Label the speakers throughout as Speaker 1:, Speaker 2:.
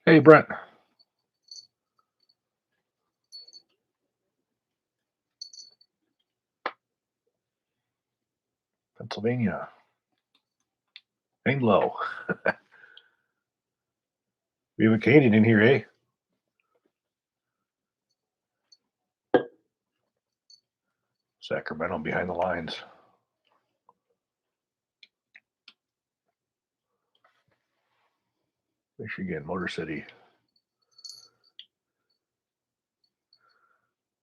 Speaker 1: Hey, Brent. Pennsylvania. Ain't low. We have a Canadian in here, eh? Sacramento behind the lines. Michigan, Motor City.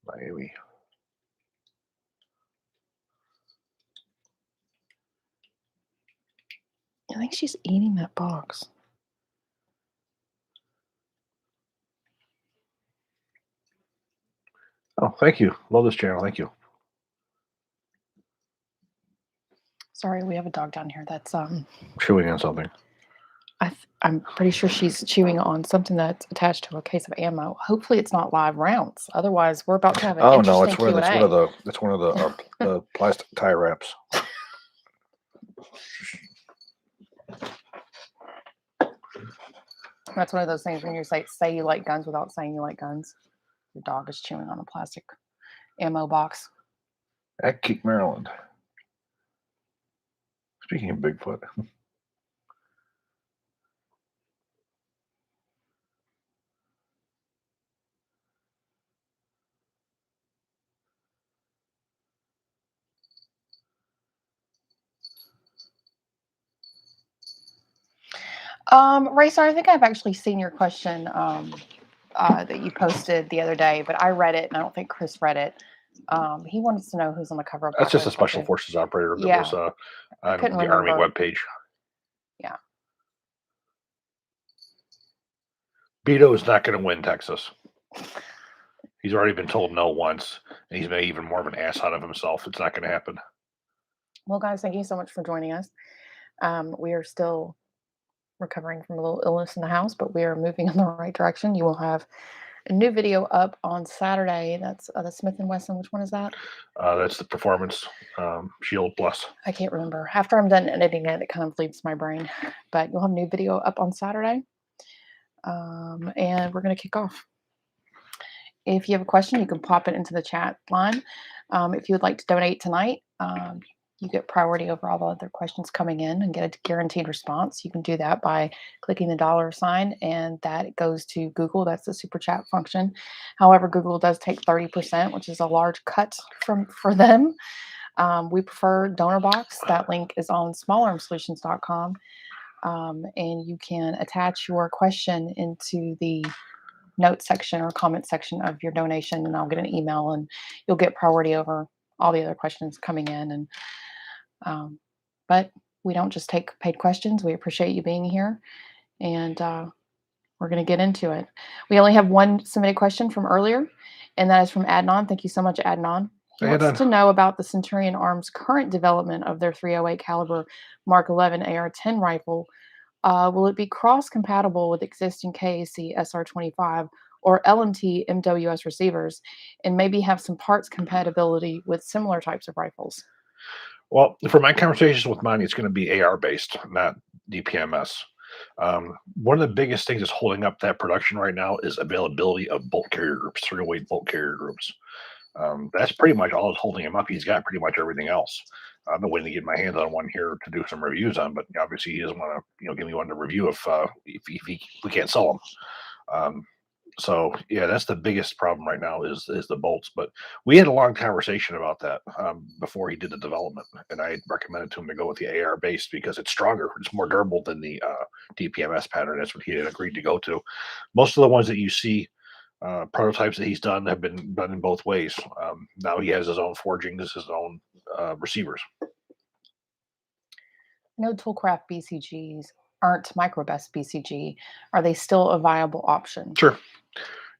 Speaker 1: Miami.
Speaker 2: I think she's eating that box.
Speaker 1: Oh, thank you. Love this channel. Thank you.
Speaker 2: Sorry, we have a dog down here that's
Speaker 1: Chewing on something.
Speaker 2: I'm pretty sure she's chewing on something that's attached to a case of ammo. Hopefully, it's not live rounds. Otherwise, we're about to have an
Speaker 1: Oh no,
Speaker 2: interesting Q&A.
Speaker 1: it's one of the plastic tie wraps.
Speaker 2: That's one of those things when you say you like guns without saying you like guns. Your dog is chewing on a plastic ammo box.
Speaker 1: Atkeek, Maryland. Speaking of Bigfoot.
Speaker 2: Racer, I think I've actually seen your question that you posted the other day, but I read it and I don't think Chris read it. He wanted to know who's on the cover of
Speaker 1: That's just a special
Speaker 2: Blackout.
Speaker 1: forces operator that
Speaker 2: Yeah.
Speaker 1: was
Speaker 2: I
Speaker 1: on
Speaker 2: couldn't
Speaker 1: the Army
Speaker 2: remember.
Speaker 1: webpage.
Speaker 2: Yeah.
Speaker 1: Beto is not going to win Texas. He's already been told no once, and he's made even more of an ass out of himself. It's not going to happen.
Speaker 2: Well, guys, thank you so much for joining us. We are still recovering from a little illness in the house, but we are moving in the right direction. You will have a new video up on Saturday. That's the Smith & Wesson. Which one is that?
Speaker 1: That's the Performance Shield Plus.
Speaker 2: I can't remember. After I'm done editing it, it kind of leaves my brain. But you'll have a new video up on Saturday. And we're going to kick off. If you have a question, you can pop it into the chat line. If you would like to donate tonight, you get priority over all the other questions coming in and get a guaranteed response. You can do that by clicking the dollar sign, and that goes to Google. That's the super chat function. However, Google does take 30%, which is a large cut for them. We prefer donor box. That link is on smallarmsolutions.com. And you can attach your question into the note section or comment section of your donation, and I'll get an email and you'll get priority over all the other questions coming in. And but we don't just take paid questions. We appreciate you being here, and we're going to get into it. We only have one submitted question from earlier, and that is from Adnan. Thank you so much, Adnan. He wants to know about the Centurion Arms' current development of their .308 caliber Mark 11 AR-10 rifle. Will it be cross-compatible with existing KAC SR25 or LMT MWS receivers, and maybe have some parts compatibility with similar types of rifles?
Speaker 1: Well, for my conversations with Monty, it's going to be AR-based, not DPMS. One of the biggest things that's holding up that production right now is availability of bolt carrier groups, 308 bolt carrier groups. That's pretty much all that's holding him up. He's got pretty much everything else. I've been waiting to get my hands on one here to do some reviews on, but obviously he doesn't want to, give me one to review if we can't sell them. So yeah, that's the biggest problem right now is the bolts. But we had a long conversation about that before he did the development, and I recommended to him to go with the AR base because it's stronger, it's more durable than the DPMS pattern. That's what he had agreed to go to. Most of the ones that you see prototypes that he's done have been done in both ways. Now he has his own forgings, his own receivers.
Speaker 2: No Toolcraft BCGs aren't Microbus BCG. Are they still a viable option?
Speaker 1: Sure.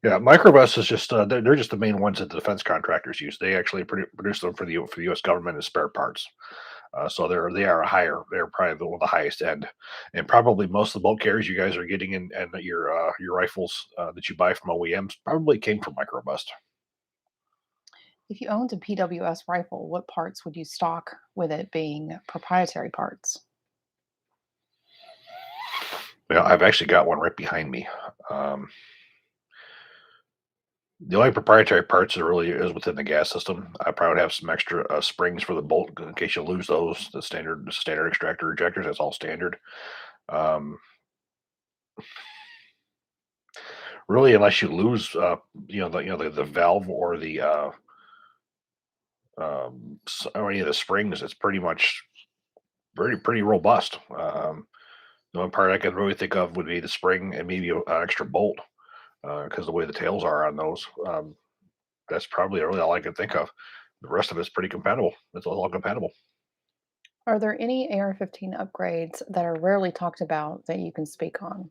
Speaker 1: Yeah, Microbus is just they're just the main ones that the defense contractors use. They actually produce them for the U.S. government as spare parts. So they are higher. They're probably one of the highest end, and probably most of the bolt carriers you guys are getting in and your rifles that you buy from OEMs probably came from Microbus.
Speaker 2: If you owned a PWS rifle, what parts would you stock with it being proprietary parts?
Speaker 1: Well, I've actually got one right behind me. Um, the only proprietary parts that really is within the gas system. I probably would have some extra springs for the bolt in case you lose those. The standard extractor ejectors, that's all standard. Um, really, unless you lose, the valve or the or any of the springs, it's pretty much pretty robust. The one part I can really think of would be the spring and maybe an extra bolt because the way the tails are on those. That's probably really all I can think of. The rest of it's pretty compatible. It's all compatible.
Speaker 2: Are there any AR-15 upgrades that are rarely talked about that you can speak on?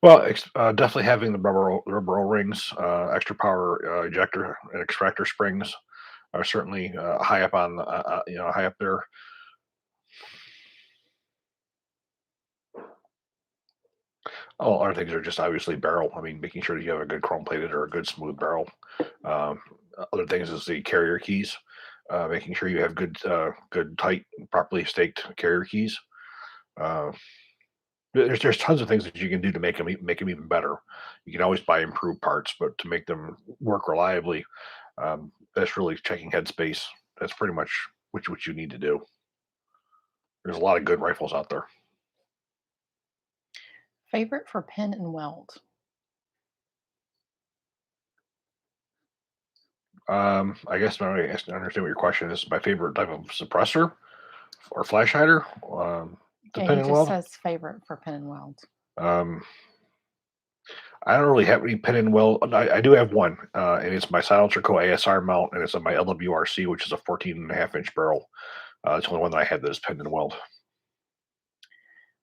Speaker 1: Well, definitely having the rubber O-rings, extra power ejector and extractor springs are certainly high up on high up there. All other things are just obviously barrel. I mean, making sure that you have a good chrome plated or a good smooth barrel. Um, Other things is the carrier keys, making sure you have good tight, properly staked carrier keys. Uh, there's tons of things that you can do to make them even better. You can always buy improved parts, but to make them work reliably, that's really checking headspace. That's pretty much what you need to do. There's a lot of good rifles out there.
Speaker 2: Favorite for pin and weld?
Speaker 1: I guess I understand what your question is. My favorite type of suppressor or flash hider, the
Speaker 2: Yeah,
Speaker 1: pin
Speaker 2: he
Speaker 1: and
Speaker 2: just
Speaker 1: weld.
Speaker 2: says favorite for pin and weld.
Speaker 1: Um, I don't really have any pin and weld. I do have one, and it's my Silencer Co. ASR mount, and it's on my LWRC, which is a 14.5 inch barrel. It's the only one that I have that is pin and weld.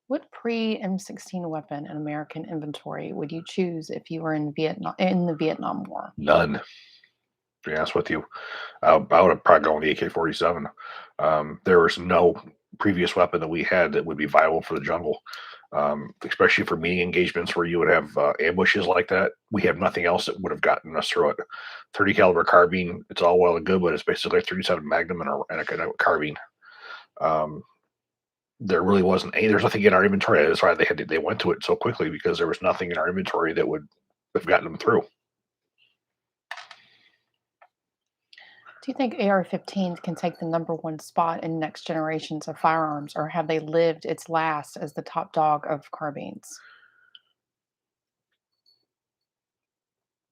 Speaker 2: What pre-M16 weapon in American inventory would you choose if you were in the Vietnam War?
Speaker 1: None, to be honest with you. I would have probably gone with the AK-47. There was no previous weapon that we had that would be viable for the jungle, especially for meeting engagements where you would have ambushes like that. We have nothing else that would have gotten us through it. 30 caliber carbine, it's all well and good, but it's basically a 37 Magnum and a carbine. Um, there really wasn't any. There's nothing in our inventory. That's why they went to it so quickly because there was nothing in our inventory that would have gotten them through.
Speaker 2: Do you think AR-15s can take the number one spot in next generations of firearms, or have they lived its last as the top dog of carbines?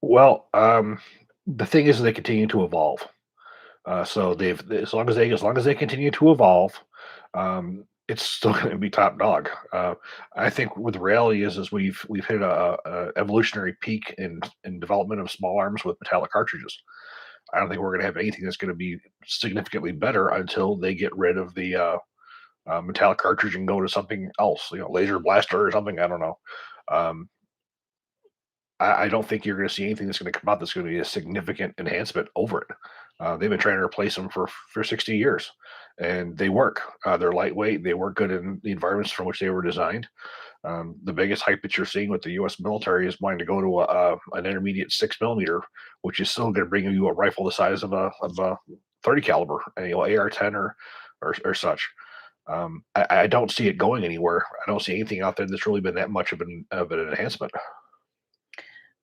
Speaker 1: Well, the thing is, they continue to evolve. So they've as long as they continue to evolve, it's still going to be top dog. I think what the reality is we've hit a evolutionary peak in development of small arms with metallic cartridges. I don't think we're going to have anything that's going to be significantly better until they get rid of the metallic cartridge and go to something else, laser blaster or something. I don't know. Um, I don't think you're going to see anything that's going to come out that's going to be a significant enhancement over it. They've been trying to replace them for 60 years, and they work. They're lightweight. They work good in the environments for which they were designed. The biggest hype that you're seeing with the U.S. military is wanting to go to an intermediate 6 millimeter, which is still going to bring you a rifle the size of a 30 caliber, AR-10 or such. I don't see it going anywhere. I don't see anything out there that's really been that much of an enhancement.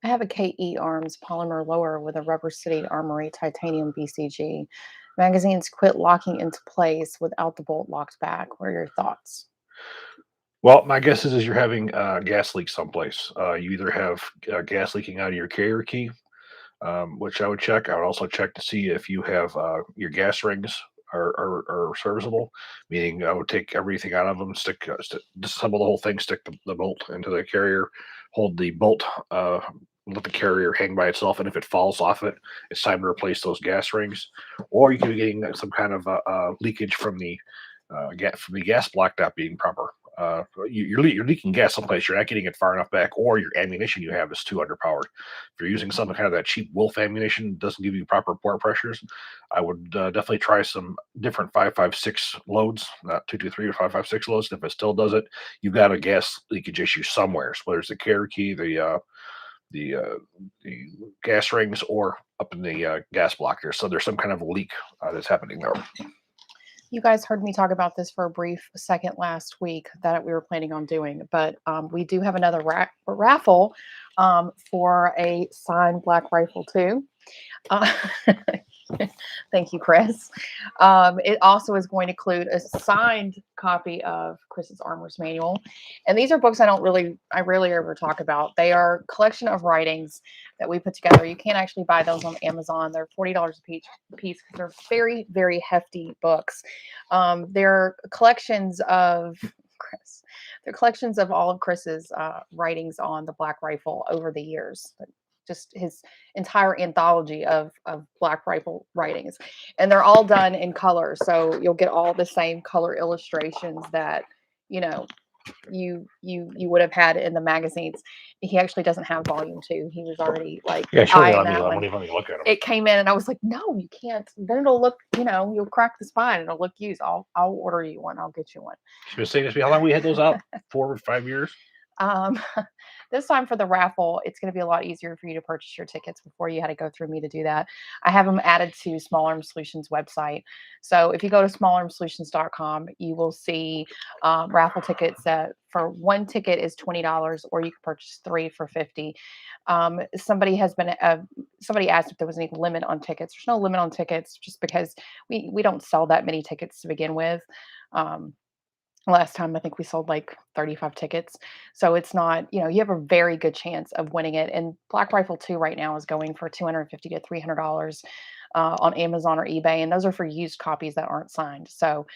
Speaker 2: I have a KE Arms polymer lower with a rubber city armory titanium BCG. Magazines quit locking into place without the bolt locked back. What are your thoughts?
Speaker 1: Well, my guess is you're having gas leak someplace. You either have gas leaking out of your carrier key, which I would check. I would also check to see if you have your gas rings are serviceable, meaning I would take everything out of them, disassemble the whole thing, stick the bolt into the carrier, hold the bolt, let the carrier hang by itself, and if it falls off it, it's time to replace those gas rings. Or you could be getting some kind of leakage from the gas block not being proper. You're leaking gas someplace. You're not getting it far enough back, or your ammunition you have is too underpowered. If you're using some kind of that cheap Wolf ammunition, doesn't give you proper pore pressures. I would definitely try some different 5.56 loads, not 223 or 5.56 loads. And if it still does it, you've got a gas leakage issue somewhere. So whether it's the carrier key, the uh, the gas rings, or up in the gas block there. So there's some kind of leak that's happening there.
Speaker 2: You guys heard me talk about this for a brief second last week that we were planning on doing, but we do have another raffle for a signed Black Rifle too. Uh, Thank you, Chris. It also is going to include a signed copy of Chris's Armor's Manual. And these are books I rarely ever talk about. They are a collection of writings that we put together. You can't actually buy those on Amazon. They're $40 a piece. They're very, very hefty books. They're collections of Chris. They're collections of all of Chris's writings on the Black Rifle over the years. Just his entire anthology of Black Rifle writings, and they're all done in color. So you'll get all the same color illustrations that you would have had in the magazines. He actually doesn't have volume 2. He was already like eyeing that one.
Speaker 1: Let me look at them.
Speaker 2: It came in, and I was like, no, you can't. Then it'll look, you'll crack the spine. It'll look used. I'll order you one. I'll get you one.
Speaker 1: She was saying this. How long we had those out? 4 or 5 years.
Speaker 2: This time for the raffle, it's going to be a lot easier for you to purchase your tickets. Before you had to go through me to do that. I have them added to Small Arm Solutions website. So if you go to smallarmsolutions.com, you will see raffle tickets that for one ticket is $20, or you can purchase 3 for $50. Somebody asked if there was any limit on tickets. There's no limit on tickets, just because we don't sell that many tickets to begin with. Last time, I think we sold like 35 tickets. So it's not, you have a very good chance of winning it. And Black Rifle 2 right now is going for $250 to $300 on Amazon or eBay. And those are for used copies that aren't signed. So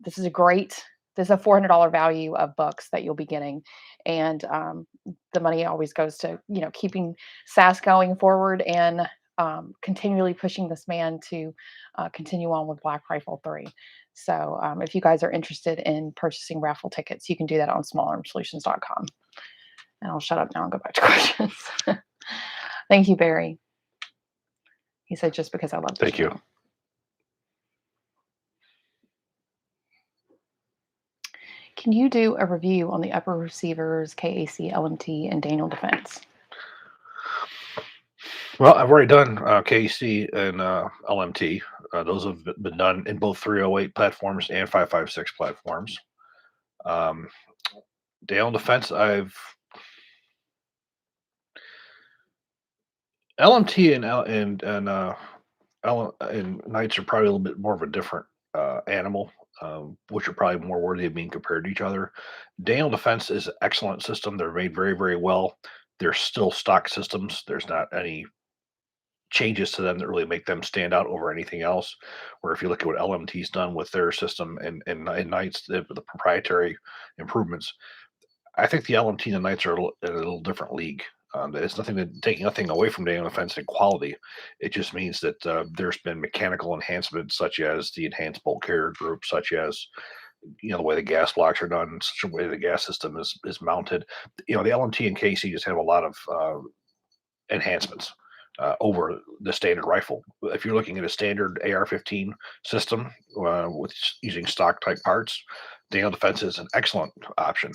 Speaker 2: this is a $400 value of books that you'll be getting. And the money always goes to, keeping SAS going forward and continually pushing this man to continue on with Black Rifle 3. So if you guys are interested in purchasing raffle tickets, you can do that on smallarmsolutions.com. And I'll shut up now and go back to questions. Thank you, Barry. He said, just because I love the
Speaker 1: Thank you.
Speaker 2: Can you do a review on the upper receivers, KAC, LMT, and Daniel Defense?
Speaker 1: Well, I've already done KC and LMT. Those have been done in both 308 platforms and 556 platforms. Daniel Defense, LMT and Knights are probably a little bit more of a different animal, which are probably more worthy of being compared to each other. Daniel Defense is an excellent system. They're made very, very well. They're still stock systems. There's not any changes to them that really make them stand out over anything else. Where if you look at what LMT's done with their system and Knights, the proprietary improvements, I think the LMT and the Knights are in a little different league. It's taking nothing away from Daniel Defense in quality. It just means that there's been mechanical enhancements, such as the enhanced bolt carrier group, such as the way the gas blocks are done, such a way the gas system is mounted. The LMT and KC just have a lot of enhancements over the standard rifle. If you're looking at a standard AR-15 system with using stock type parts, Daniel Defense is an excellent option.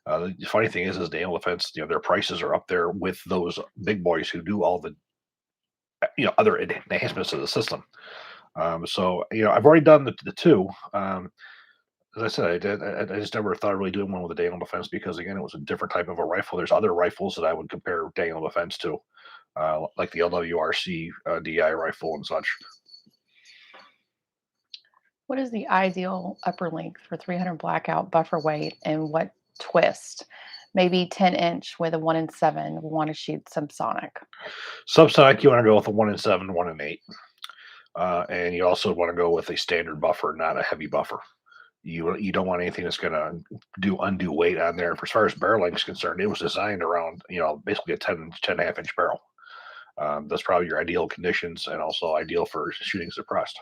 Speaker 1: The funny thing is Daniel Defense, their prices are up there with those big boys who do all the other enhancements to the system. So I've already done the two. As I said, I just never thought of really doing one with the Daniel Defense because, again, it was a different type of a rifle. There's other rifles that I would compare Daniel Defense to, like the LWRC DI rifle and such.
Speaker 2: What is the ideal upper length for 300 blackout buffer weight, and what twist? Maybe 10-inch with a 1-in-7. We want to shoot subsonic.
Speaker 1: Subsonic, you want to go with a 1-in-7, 1-in-8. And you also want to go with a standard buffer, not a heavy buffer. You don't want anything that's going to do undue weight on there. As far as barrel length is concerned, it was designed around, basically a 10.5 inch barrel. That's probably your ideal conditions, and also ideal for shooting suppressed.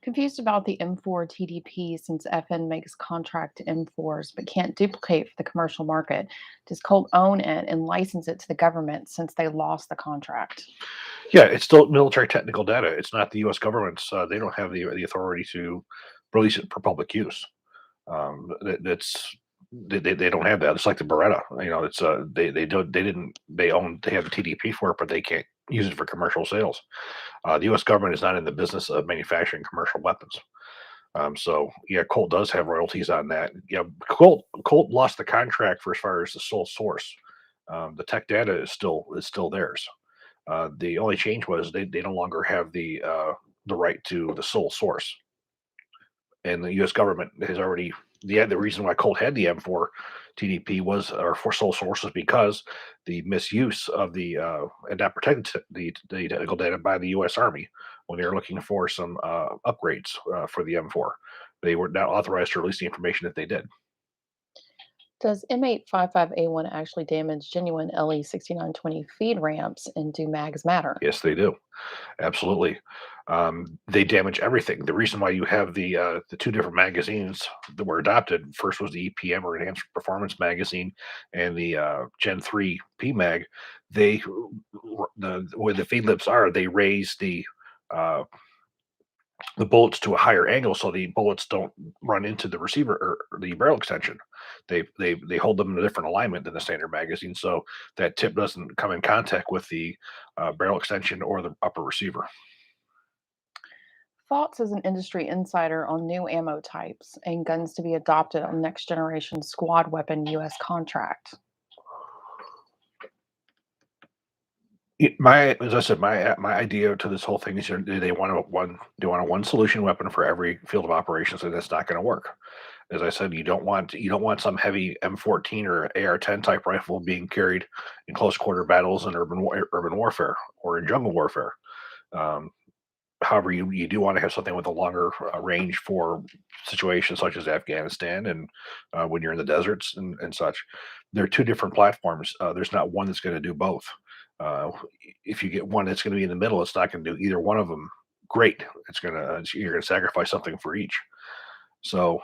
Speaker 2: Confused about the M4 TDP since FN makes contract M4s but can't duplicate for the commercial market. Does Colt own it and license it to the government since they lost the contract?
Speaker 1: Yeah, it's still military technical data. It's not the U.S. government's. They don't have the authority to release it for public use. They don't have that. It's like the Beretta. It's they have a TDP for it, but they can't use it for commercial sales. The U.S. government is not in the business of manufacturing commercial weapons. So yeah, Colt does have royalties on that. Yeah, Colt lost the contract for as far as the sole source. The tech data is still theirs. The only change was they no longer have the right to the sole source, and the U.S. government has already. The reason why Colt had the M4 TDP was or for sole source was because the misuse of the and not protected the technical data by the U.S. Army when they were looking for some upgrades for the M4. They were not authorized to release the information that they did.
Speaker 2: Does M855A1 actually damage genuine LE6920 feed ramps, and do mags matter?
Speaker 1: Yes, they do. Absolutely. They damage everything. The reason why you have the two different magazines that were adopted first was the EPM or Enhanced Performance magazine, and the Gen 3 PMag. They the where the feed lips are, they raise uh, the bullets to a higher angle so the bullets don't run into the receiver or the barrel extension. They hold them in a different alignment than the standard magazine, so that tip doesn't come in contact with the barrel extension or the upper receiver.
Speaker 2: Thoughts as an industry insider on new ammo types and guns to be adopted on next generation squad weapon US contract?
Speaker 1: As I said, my idea to this whole thing is they want a one solution weapon for every field of operations, and that's not going to work. As I said, you don't want some heavy M14 or AR-10 type rifle being carried in close quarter battles in urban warfare or in jungle warfare. Um, However, you do want to have something with a longer range for situations such as Afghanistan and when you're in the deserts and such. They're two different platforms. There's not one that's going to do both. Uh, if you get one that's going to be in the middle, it's not going to do either one of them great. You're going to sacrifice something for each. So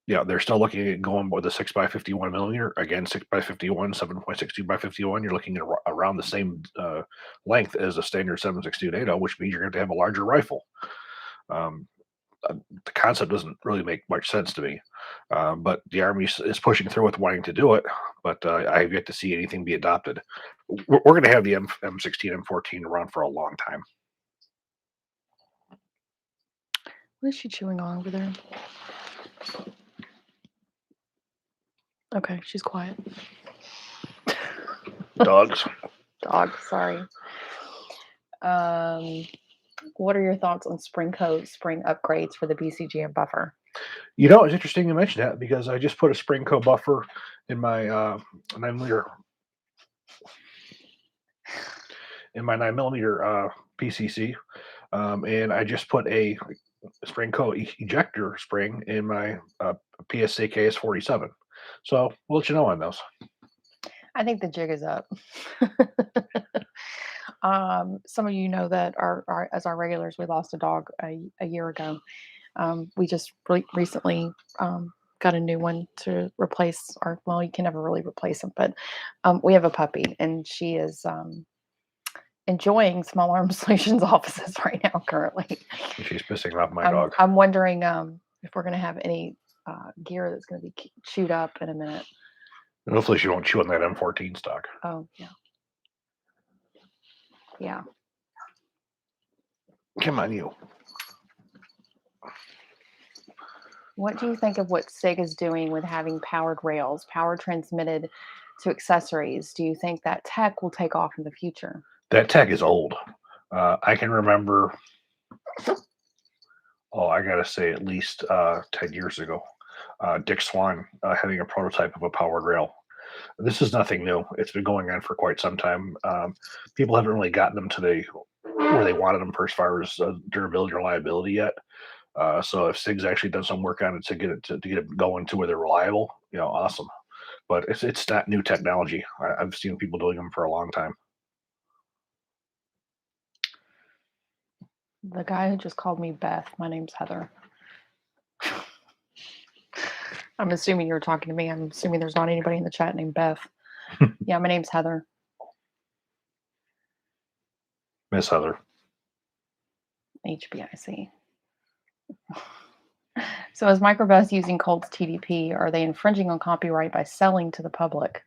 Speaker 1: yeah, they're still looking at going with the 6 by 51 millimeter. Again, 6 by 51, 7.62 by 51. You're looking at around the same length as a standard 7.62 NATO, which means you're going to have a larger rifle. Um, the concept doesn't really make much sense to me, but the Army is pushing through with wanting to do it. But I have yet to see anything be adopted. We're going to have the M16, M14 around for a long time.
Speaker 2: What is she chewing on over there? Okay, she's quiet.
Speaker 1: Dogs.
Speaker 2: Dog, sorry. What are your thoughts on spring coat, spring upgrades for the BCG and buffer?
Speaker 1: It's interesting you mention that because I just put a spring co buffer in my 9 millimeter PCC, and I just put a spring co ejector spring in my PSA KS47. So we'll let you know on those.
Speaker 2: I think the jig is up. Some of you know that as our regulars, we lost a dog a year ago. We just recently got a new one to replace our. Well, you can never really replace them, but we have a puppy, and she is enjoying Small Arms Solutions offices right now. Currently,
Speaker 1: She's pissing off my dog.
Speaker 2: I'm wondering if we're going to have any gear that's going to be chewed up in a minute.
Speaker 1: Hopefully, she won't chew on that M14 stock.
Speaker 2: Oh yeah, yeah.
Speaker 1: Come on, you.
Speaker 2: What do you think of what Sig is doing with having powered rails, power transmitted to accessories? Do you think that tech will take off in the future?
Speaker 1: That tech is old. I can remember, I got to say, at least 10 years ago, Dick Swan having a prototype of a powered rail. This is nothing new. It's been going on for quite some time. People haven't really gotten them to where they wanted them for as far as durability and reliability yet. So if Sig's actually done some work on it to get it going to where they're reliable, awesome. But it's not new technology. I've seen people doing them for a long time.
Speaker 2: The guy who just called me Beth, my name's Heather. I'm assuming you're talking to me. I'm assuming there's not anybody in the chat named Beth. Yeah, my name's Heather.
Speaker 1: Miss Heather.
Speaker 2: HBIC. So is Microbus using Colt's TDP? Are they infringing on copyright by selling to the public?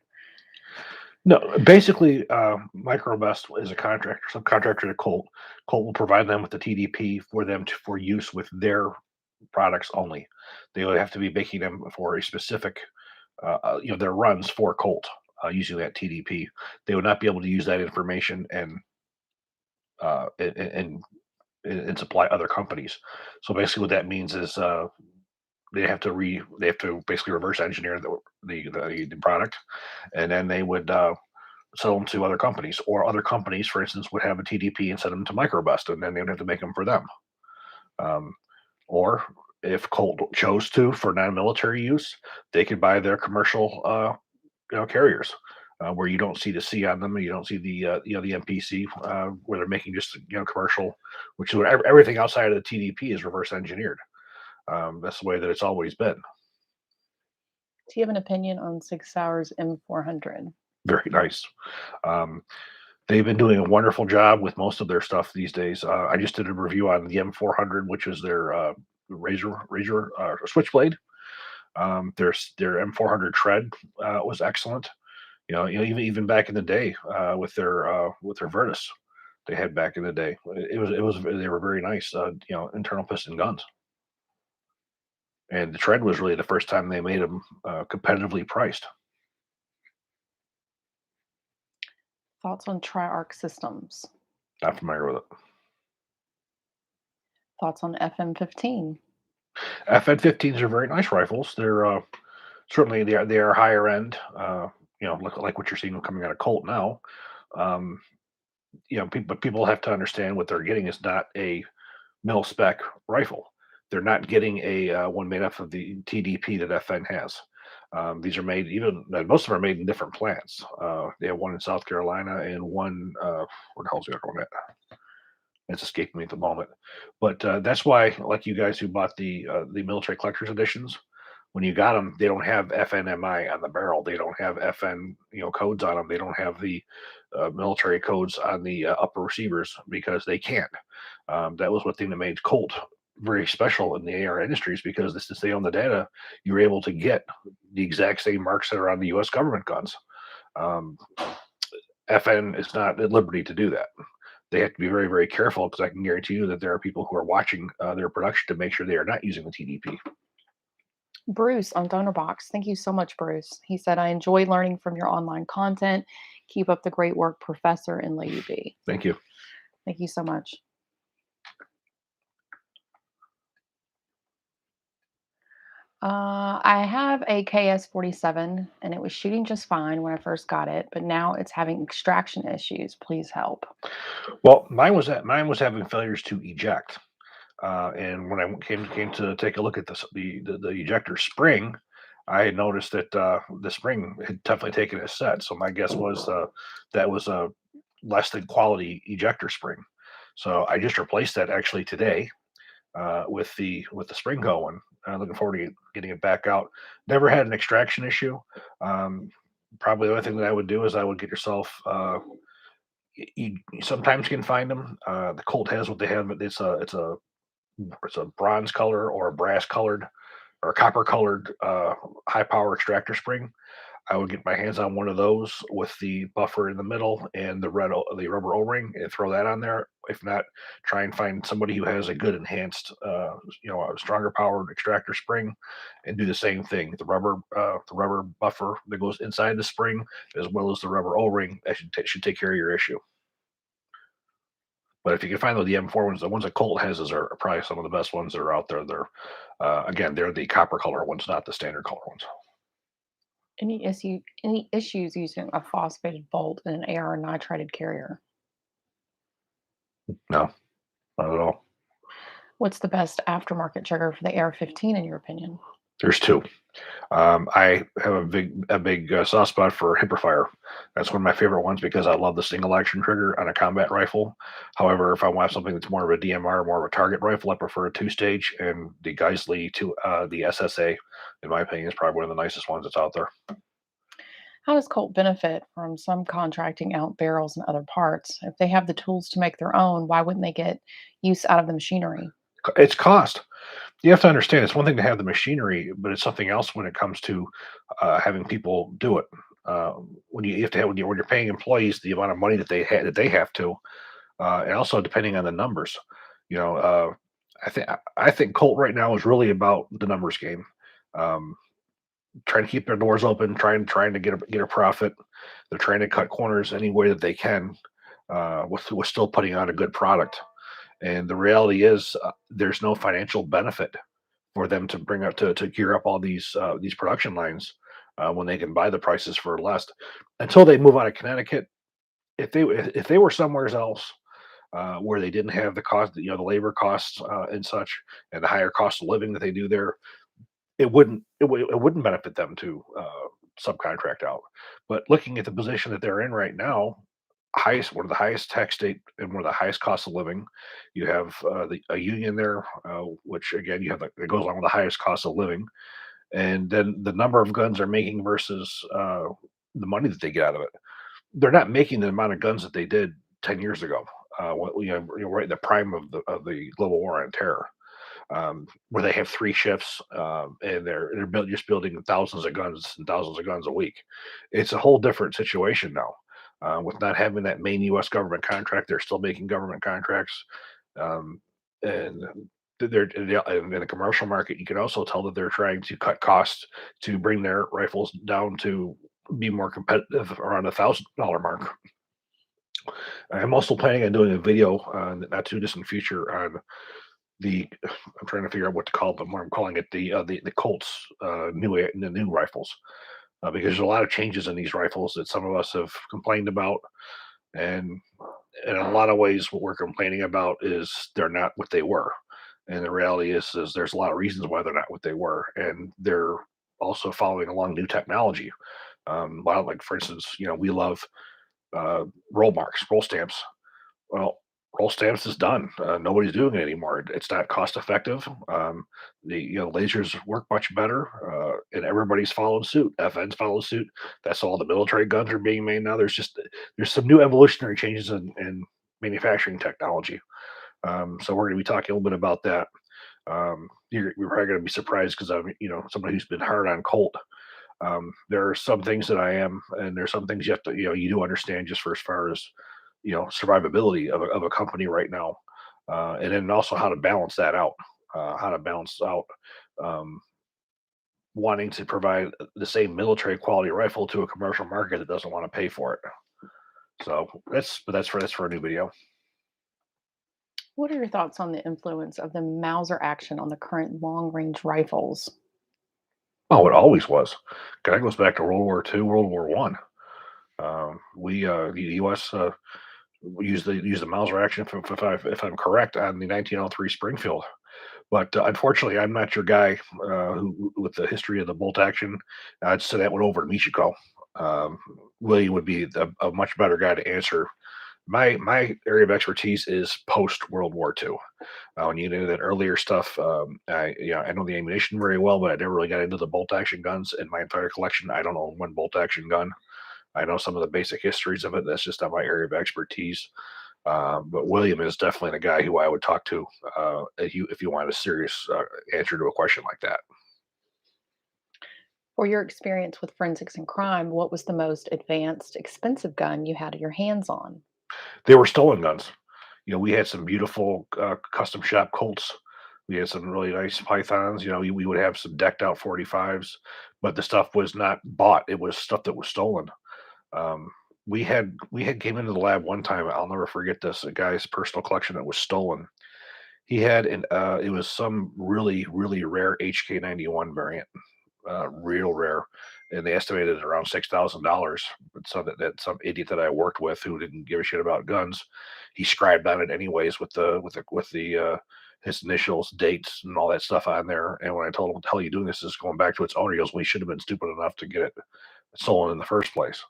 Speaker 1: No, basically, Microbus is a subcontractor to Colt. Colt will provide them with the TDP for use with their products only. They would have to be making them for a specific, their runs for Colt using that TDP. They would not be able to use that information uh, and, and and supply other companies. So basically, what that means is they have to basically reverse engineer the product, and then they would sell them to other companies, or other companies, for instance, would have a TDP and send them to Microbust, and then they would have to make them for them. Um, or if Colt chose to for non-military use, they could buy their commercial carriers. Where you don't see the C on them, and you don't see the MPC, where they're making just commercial, which is what everything outside of the TDP is reverse engineered. That's the way that it's always been.
Speaker 2: Do you have an opinion on Sig Sauer's M400?
Speaker 1: Very nice. Um, they've been doing a wonderful job with most of their stuff these days. I just did a review on the M400, which is their razor switchblade. Their M400 tread was excellent. Even back in the day with their Virtus they had back in the day, it was they were very nice. Internal piston guns, and the tread was really the first time they made them competitively priced.
Speaker 2: Thoughts on Triarc systems?
Speaker 1: Not familiar with it.
Speaker 2: Thoughts on FM15?
Speaker 1: FN-15s are very nice rifles. They're certainly they are higher end. Like what you're seeing coming out of Colt now. Um, but people have to understand what they're getting is not a mil spec rifle. They're not getting a one made off of the TDP that FN has. These are made most of them are made in different plants. They have one in South Carolina and one where the hell's the other one at? It's escaping me at the moment. But that's why, like you guys who bought the military collector's editions, when you got them, they don't have FNMI on the barrel. They don't have FN codes on them. They don't have the military codes on the upper receivers because they can't. That was one thing that made Colt very special in the AR industries, because since they own the data, you were able to get the exact same marks that are on the U.S. government guns. Um, FN is not at liberty to do that. They have to be very, very careful, because I can guarantee you that there are people who are watching their production to make sure they are not using the TDP.
Speaker 2: Bruce on DonorBox. Thank you so much, Bruce. He said, I enjoy learning from your online content. Keep up the great work, Professor and Lady B.
Speaker 1: Thank you.
Speaker 2: Thank you so much. I have a KS-47 and it was shooting just fine when I first got it, but now it's having extraction issues. Please help.
Speaker 1: Well, mine was having failures to eject, and when I came to take a look at the ejector spring, I had noticed that the spring had definitely taken a set. So my guess was that was a less than quality ejector spring. So I just replaced that actually today with the spring going. Looking forward to getting it back out. Never had an extraction issue. Um, Probably the only thing that I would do is I would get yourself. You sometimes can find them. The Colt has what they have. It's a bronze color or a brass colored or a copper colored high power extractor spring. I would get my hands on one of those with the buffer in the middle and the rubber O-ring, and throw that on there. If not, try and find somebody who has a good enhanced, a stronger powered extractor spring, and do the same thing. The rubber buffer that goes inside the spring, as well as the rubber O-ring, that should take care of your issue. But if you can find the M4 ones, the ones that Colt has are probably some of the best ones that are out there. They're the copper color ones, not the standard color ones.
Speaker 2: Any issues using a phosphated bolt in an AR nitrided carrier?
Speaker 1: No, not at all.
Speaker 2: What's the best aftermarket trigger for the AR-15 in your opinion?
Speaker 1: There's two. I have a big soft spot for Hipperfire. That's one of my favorite ones because I love the single action trigger on a combat rifle. However, if I want something that's more of a DMR, more of a target rifle, I prefer a two-stage. And the Geisley the SSA, in my opinion, is probably one of the nicest ones that's out there.
Speaker 2: How does Colt benefit from some contracting out barrels and other parts? If they have the tools to make their own, why wouldn't they get use out of the machinery?
Speaker 1: It's cost. You have to understand, it's one thing to have the machinery, but it's something else when it comes to having people do it. When you have to have when you're paying employees the amount of money that they have to, and also depending on the numbers. You know, I think Colt right now is really about the numbers game. Um, Trying to keep their doors open, trying to get a profit. They're trying to cut corners any way that they can, with still putting out a good product. And the reality is, there's no financial benefit for them to bring up to gear up all these production lines, when they can buy the prices for less. Until they move out of Connecticut, if they were somewhere else, where they didn't have the cost, the labor costs, and such, and the higher cost of living that they do there, it wouldn't benefit them to, subcontract out. But looking at the position that they're in right now, highest one of the highest tax state and one of the highest cost of living. You have, a union there, which again you have it goes along with the highest cost of living, and then the number of guns they're making versus, the money that they get out of it. They're not making the amount of guns that they did 10 years ago. Right in the prime of the global war on terror, where they have three shifts, and just building thousands of guns and thousands of guns a week. It's a whole different situation now. With not having that main U.S. government contract, they're still making government contracts, um, and in the commercial market. You can also tell that they're trying to cut costs to bring their rifles down to be more competitive around $1,000 mark. I'm also planning on doing a video in the not too distant future on I'm trying to figure out what to call them. What I'm calling it the Colts, the new rifles, because there's a lot of changes in these rifles that some of us have complained about, and in a lot of ways, what we're complaining about is they're not what they were, and the reality is there's a lot of reasons why they're not what they were, and they're also following along new technology. Well, like for instance, we love, roll stamps. Well, roll stamps is done. Nobody's doing it anymore. It's not cost effective. The lasers work much better, and everybody's following suit. FN's following suit. That's all the military guns are being made now. There's some new evolutionary changes in manufacturing technology. So we're going to be talking a little bit about that. You're probably going to be surprised because I'm somebody who's been hard on Colt. There are some things that I am, and there's some things you have to, you do understand just for as far as, survivability of a company right now. And then also how to balance that out, how to balance out, um, wanting to provide the same military quality rifle to a commercial market that doesn't want to pay for it. So that's for a new video.
Speaker 2: What are your thoughts on the influence of the Mauser action on the current long range rifles?
Speaker 1: Oh, it always was. That goes back to World War II, World War One. The U.S. We use the Mauser action if I'm correct on the 1903 Springfield. But unfortunately, I'm not your guy, with the history of the bolt action. I'd send that one over to Michiko. Um, William would be a much better guy to answer. My area of expertise is post World War II. When you get into that earlier stuff, I know the ammunition very well, but I never really got into the bolt action guns in my entire collection. I don't own one bolt action gun. I know some of the basic histories of it. That's just not my area of expertise. But William is definitely the guy who I would talk to, if you want a serious, answer to a question like that.
Speaker 2: For your experience with forensics and crime, what was the most advanced, expensive gun you had your hands on?
Speaker 1: They were stolen guns. We had some beautiful, custom shop Colts. We had some really nice Pythons. We would have some decked out 45s, but the stuff was not bought. It was stuff that was stolen. Um, we had came into the lab one time. I'll never forget this. A guy's personal collection that was stolen. He had it was some really really rare HK91 variant, real rare, and they estimated it around $6,000. But that some idiot that I worked with who didn't give a shit about guns, he scribed on it anyways with the his initials, dates, and all that stuff on there. And when I told him, "What the hell are you doing? This is going back to its owner," he goes, "We should have been stupid enough to get it stolen in the first place."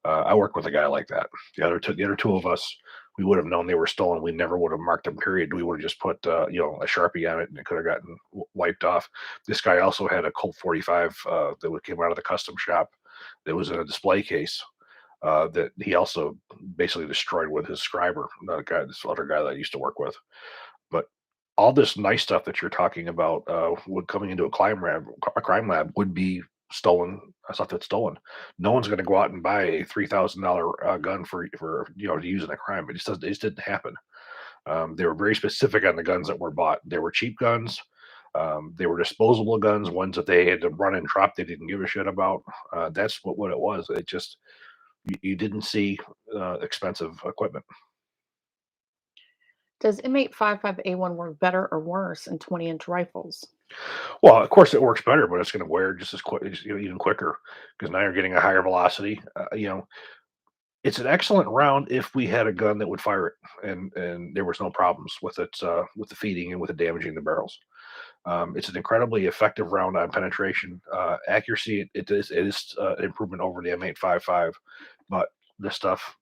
Speaker 1: I work with a guy like that. The other two of us, we would have known they were stolen. We never would have marked them. Period. We would have just put a Sharpie on it, and it could have gotten wiped off. This guy also had a Colt 45, came out of the custom shop that was in a display case, that he also basically destroyed with his scriber. This other guy that I used to work with. But all this nice stuff that you're talking about, would coming into a crime lab would be stolen, stuff that's stolen. No one's going to go out and buy a $3,000, gun for to use in a crime. It just didn't happen. They were very specific on the guns that were bought. They were cheap guns. They were disposable guns, ones that they had to run and drop. They didn't give a shit about. That's what it was. It just you didn't see expensive equipment.
Speaker 2: Does M855A1 work better or worse in 20-inch rifles?
Speaker 1: Well, of course, it works better, but it's going to wear just as quick, even quicker, because now you're getting a higher velocity. It's an excellent round if we had a gun that would fire it, and there was no problems with it, with the feeding and with it damaging the barrels. It's an incredibly effective round on penetration, accuracy. It is an improvement over the M855, but this stuff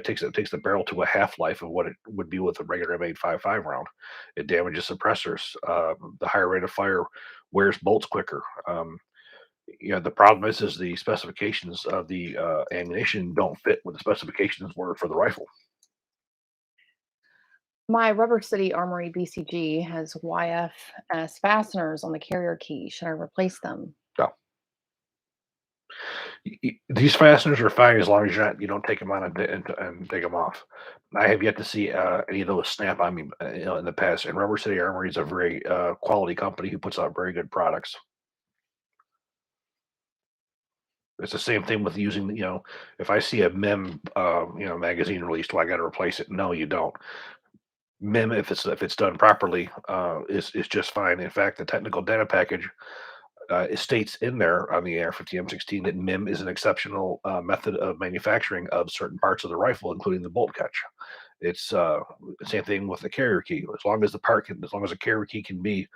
Speaker 1: takes the barrel to a half life of what it would be with a regular M855 round. It damages suppressors. The higher rate of fire wears bolts quicker. The problem is the specifications of the ammunition don't fit what the specifications were for the rifle.
Speaker 2: My Rubber City Armory BCG has YFS fasteners on the carrier key. Should I replace them?
Speaker 1: No. These fasteners are fine as long as you don't take them on and take them off. I have yet to see any of those snap on me in the past. And Rubber City Armory is a very quality company who puts out very good products. It's the same thing with using, if I see a MIM, magazine released, well, I got to replace it. No, you don't. MIM, if it's done properly, is just fine. In fact, the technical data package it states in there on the AR-50 M16 that MIM is an exceptional method of manufacturing of certain parts of the rifle, including the bolt catch. It's the same thing with the carrier key. As long as the carrier key can be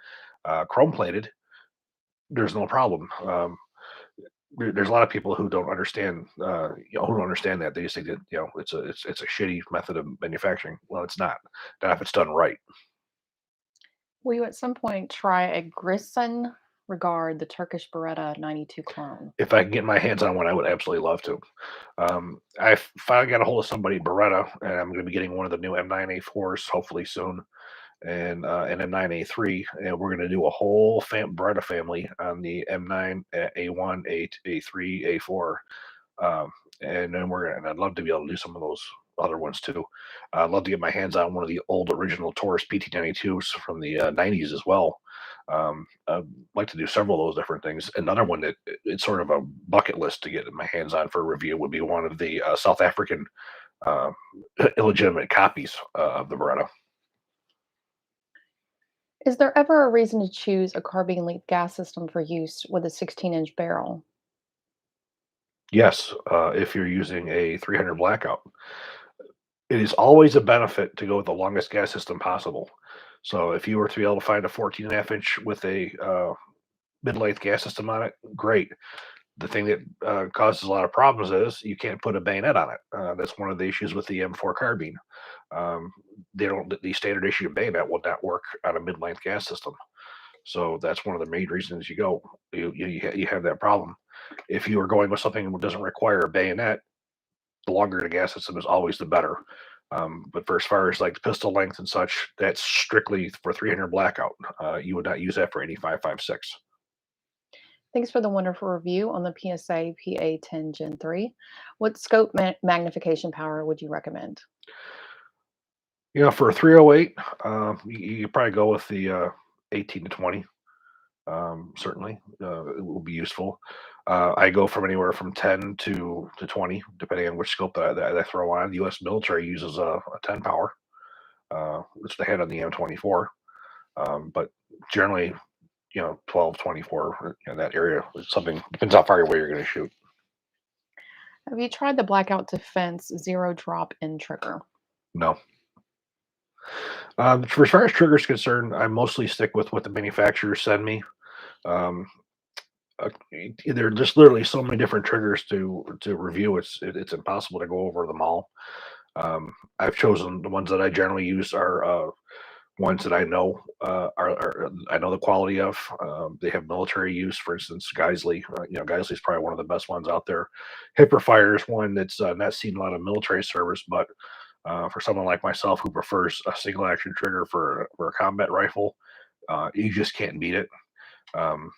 Speaker 1: chrome plated, there's no problem. There's a lot of people who don't understand, who don't understand that. They just think that it's a shitty method of manufacturing. Well, it's not. Not if it's done right.
Speaker 2: Will you at some point try a Grisson regard the Turkish Beretta 92 clone?
Speaker 1: If I can get my hands on one, I would absolutely love to. I finally got a hold of somebody, Beretta, and I'm going to be getting one of the new M9A4s hopefully soon, and a 9A3, and we're going to do a whole Beretta family on the M9, A1, A3, A4, and then and I'd love to be able to do some of those other ones too. I'd love to get my hands on one of the old original Taurus PT92s from the 90s as well. I'd like to do several of those different things. Another one that it's sort of a bucket list to get my hands on for review would be one of the South African uh, illegitimate copies of the Beretta.
Speaker 2: Is there ever a reason to choose a carbine leak gas system for use with a 16-inch barrel?
Speaker 1: Yes, if you're using a 300 Blackout, it is always a benefit to go with the longest gas system possible. So if you were to be able to find a 14.5 inch with a mid-length gas system on it, great. The thing that causes a lot of problems is you can't put a bayonet on it. That's one of the issues with the M4 carbine. Um, they don't. The standard issue bayonet will not work on a mid-length gas system. So that's one of the main reasons you have that problem. If you are going with something that doesn't require a bayonet, the longer the gas system is always the better. But for as far as like the pistol length and such, that's strictly for 300 Blackout. You would not use that for any 5.56.
Speaker 2: Thanks for the wonderful review on the PSA PA10 Gen 3. What scope magnification power would you recommend?
Speaker 1: For a 308, you probably go with the 18 to 20. Certainly, it will be useful. I go from anywhere from 10 to 20, depending on which scope that I throw on. The U.S. military uses a 10 power, which they had on the M24. But generally, 12, 24, that area is something, depends how far away you're going to shoot.
Speaker 2: Have you tried the Blackout Defense zero drop in trigger?
Speaker 1: No. For as far as triggers concerned, I mostly stick with what the manufacturers send me. Um, there are just literally so many different triggers to review. It's impossible to go over them all. I've chosen the ones that I generally use are ones that I know I know the quality of. They have military use, for instance, Geisley. Geisley is probably one of the best ones out there. Hipperfire is one that's not seen a lot of military service, but for someone like myself who prefers a single action trigger for a combat rifle, you just can't beat it. Um,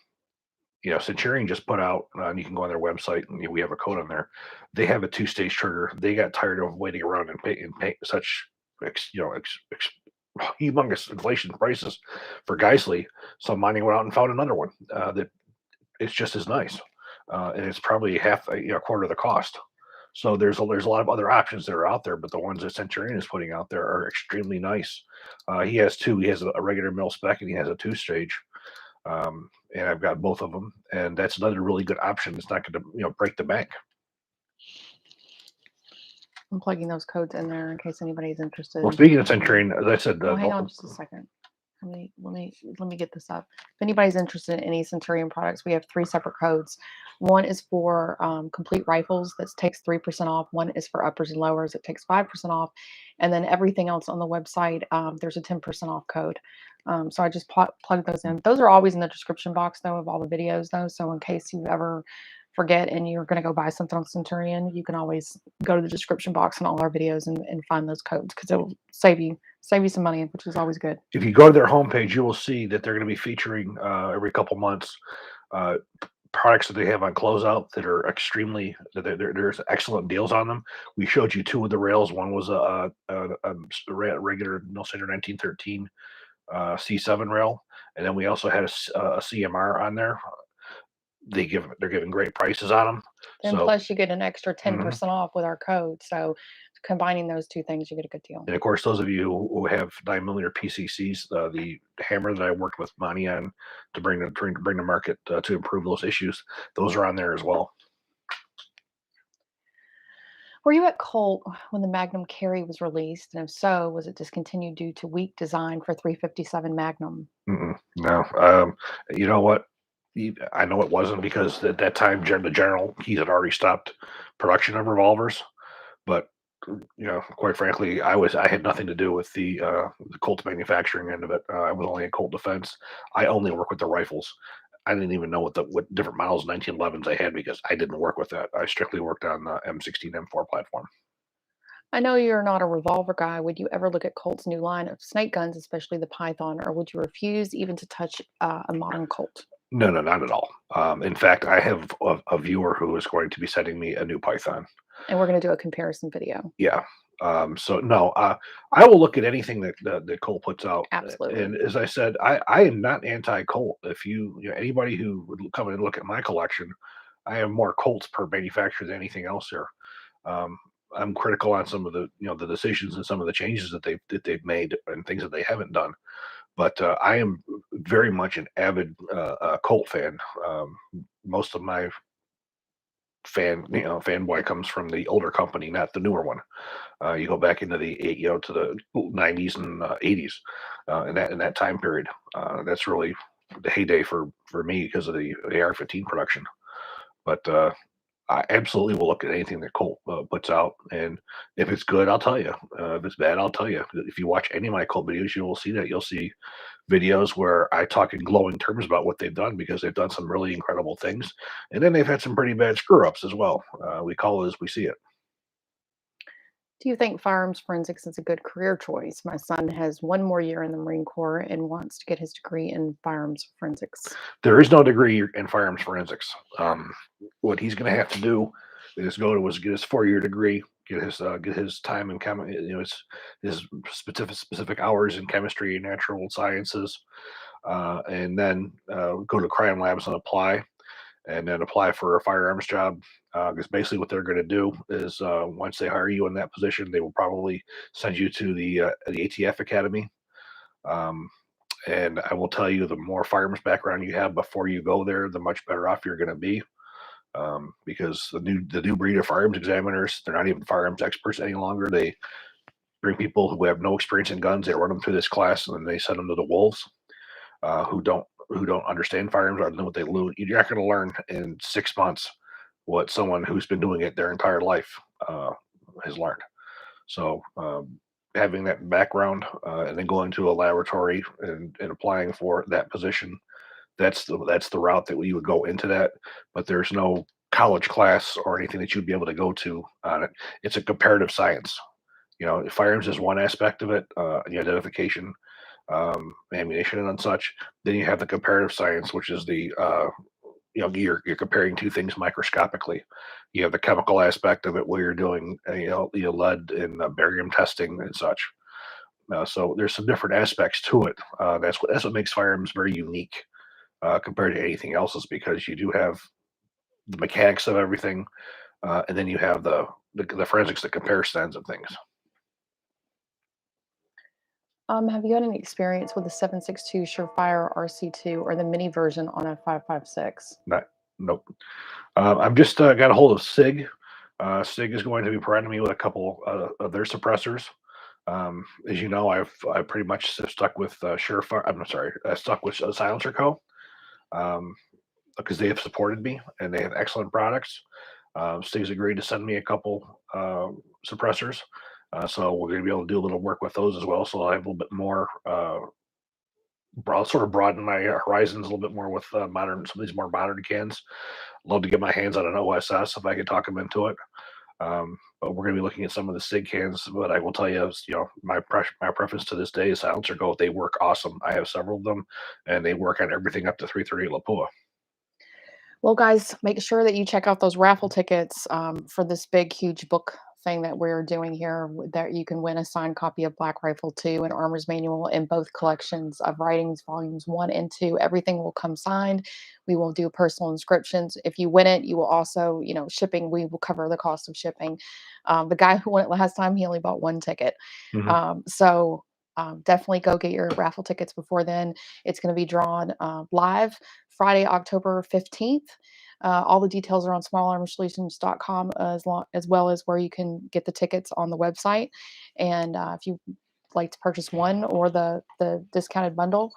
Speaker 1: Centurion just put out, and you can go on their website, and we have a code on there. They have a two-stage trigger. They got tired of waiting around and pay such humongous inflation prices for Geisley. So mining went out and found another one that it's just as nice, and it's probably half, quarter of the cost. So there's a lot of other options that are out there, but the ones that Centurion is putting out there are extremely nice. He has two. He has a regular mill spec and he has a two-stage. And I've got both of them, and that's another really good option. It's not going to break the bank.
Speaker 2: I'm plugging those codes in there in case anybody's interested.
Speaker 1: Well, speaking of Centurion, as I said,
Speaker 2: hang on just a second. Let me get this up. If anybody's interested in any Centurion products, we have 3 separate codes. One is for complete rifles that takes 3% off. One is for uppers and lowers that takes 5% off. And then everything else on the website, there's a 10% off code. So I just plugged those in. Those are always in the description box, though, of all the videos, though. So in case you ever forget and you're going to go buy something on Centurion, you can always go to the description box in all our videos and find those codes, because it will save you some money, which is always good.
Speaker 1: If you go to their homepage, you will see that they're going to be featuring every couple months products that they have on closeout that are extremely, there's excellent deals on them. We showed you 2 of the rails. One was a regular Mill Center 1913 C7 rail, and then we also had a CMR on there. They're giving great prices on them.
Speaker 2: And plus you get an extra 10% off with our code. So combining those 2 things, you get a good deal.
Speaker 1: And of course, those of you who have 9mm PCCs, the hammer that I worked with Monty on to bring the market to improve those issues, those are on there as well.
Speaker 2: Were you at Colt when the Magnum carry was released? And if so, was it discontinued due to weak design for 357 Magnum?
Speaker 1: No. You know what? I know it wasn't, because at that time, the general, he had already stopped production of revolvers. But quite frankly, I had nothing to do with the Colt manufacturing end of it. I was only in Colt Defense. I only work with the rifles. I didn't even know what different models 1911s I had, because I didn't work with that. I strictly worked on the M16 M4 platform.
Speaker 2: I know you're not a revolver guy. Would you ever look at Colt's new line of snake guns, especially the Python, or would you refuse even to touch a modern Colt?
Speaker 1: No, not at all. In fact, I have a viewer who is going to be sending me a new Python.
Speaker 2: And we're going to do a comparison video.
Speaker 1: Yeah. So no, I will look at anything that Colt puts out.
Speaker 2: Absolutely.
Speaker 1: And as I said, I am not anti-Colt. If anybody who would come in and look at my collection, I have more Colts per manufacturer than anything else here. I'm critical on some of the the decisions and some of the changes that they've made and things that they haven't done. But I am very much an avid Colt fan. Most of my fanboy comes from the older company, not the newer one. You go back into the to the 90s and 80s, in that time period. That's really the heyday for me because of the AR-15 production. But I absolutely will look at anything that Colt puts out, and if it's good, I'll tell you. If it's bad, I'll tell you. If you watch any of my Colt videos, you will see that. You'll see videos where I talk in glowing terms about what they've done, because they've done some really incredible things, and then they've had some pretty bad screw ups as well. We call it as we see it.
Speaker 2: Do you think firearms forensics is a good career choice? My son has 1 more year in the Marine Corps and wants to get his degree in firearms forensics.
Speaker 1: There is no degree in firearms forensics. What he's going to have to do is get his 4-year degree, get his time in his specific hours in chemistry and natural sciences, and then go to crime labs and apply for a firearms job. Because basically what they're going to do is once they hire you in that position, they will probably send you to the ATF Academy. And I will tell you, the more firearms background you have before you go there, the much better off you're going to be. Because the new breed of firearms examiners, they're not even firearms experts any longer. They bring people who have no experience in guns. They run them through this class, and then they send them to the wolves, who don't understand firearms or know what they lose. You're not going to learn in 6 months what someone who's been doing it their entire life has learned. So having that background and then going to a laboratory and applying for that position, that's the route that we would go into that. But there's no college class or anything that you'd be able to go to on it. It's a comparative science. Firearms is one aspect of it, the identification, ammunition and such. Then you have the comparative science, which is the you're comparing 2 things microscopically. You have the chemical aspect of it, where you're doing lead and barium testing and such. So there's some different aspects to it. That's what makes firearms very unique compared to anything else, is because you do have the mechanics of everything, and then you have the forensics, the comparisons of things.
Speaker 2: Have you had any experience with the 7.62 Surefire RC2 or the mini version on a 5.56?
Speaker 1: Not, nope. I've just got a hold of Sig. Sig is going to be providing me with a couple of their suppressors. As you know, I pretty much stuck with Surefire. I'm sorry, stuck with Silencer Co. Because they have supported me and they have excellent products. Stig's agreed to send me a couple suppressors, so we're going to be able to do a little work with those as well. So I have a little bit more. I'll sort of broaden my horizons a little bit more with some of these more modern cans. Love to get my hands on an OSS if I could talk them into it. But we're going to be looking at some of the SIG cans. But I will tell you, my preference to this day is Silencer Go. They work awesome. I have several of them, and they work on everything up to 338 Lapua.
Speaker 2: Well, guys, make sure that you check out those raffle tickets for this big, huge book thing that we're doing here. That you can win a signed copy of Black Rifle 2 and Armor's Manual in both collections of writings, volumes 1 and 2. Everything will come signed. We will do personal inscriptions. If you win it, you will also, shipping. We will cover the cost of shipping. The guy who won it last time, he only bought one ticket. So definitely go get your raffle tickets before then. It's going to be drawn live Friday, October 15th. All the details are on smallarmorsolutions.com as well as where you can get the tickets on the website. And if you like to purchase one or the discounted bundle,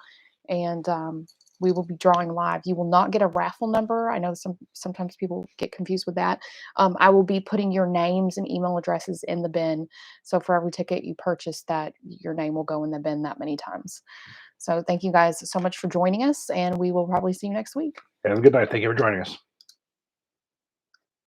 Speaker 2: and we will be drawing live. You will not get a raffle number. I know sometimes people get confused with that. I will be putting your names and email addresses in the bin. So for every ticket you purchase, that your name will go in the bin that many times. So thank you guys so much for joining us, and we will probably see you next week.
Speaker 1: Have a good night. Thank you for joining us.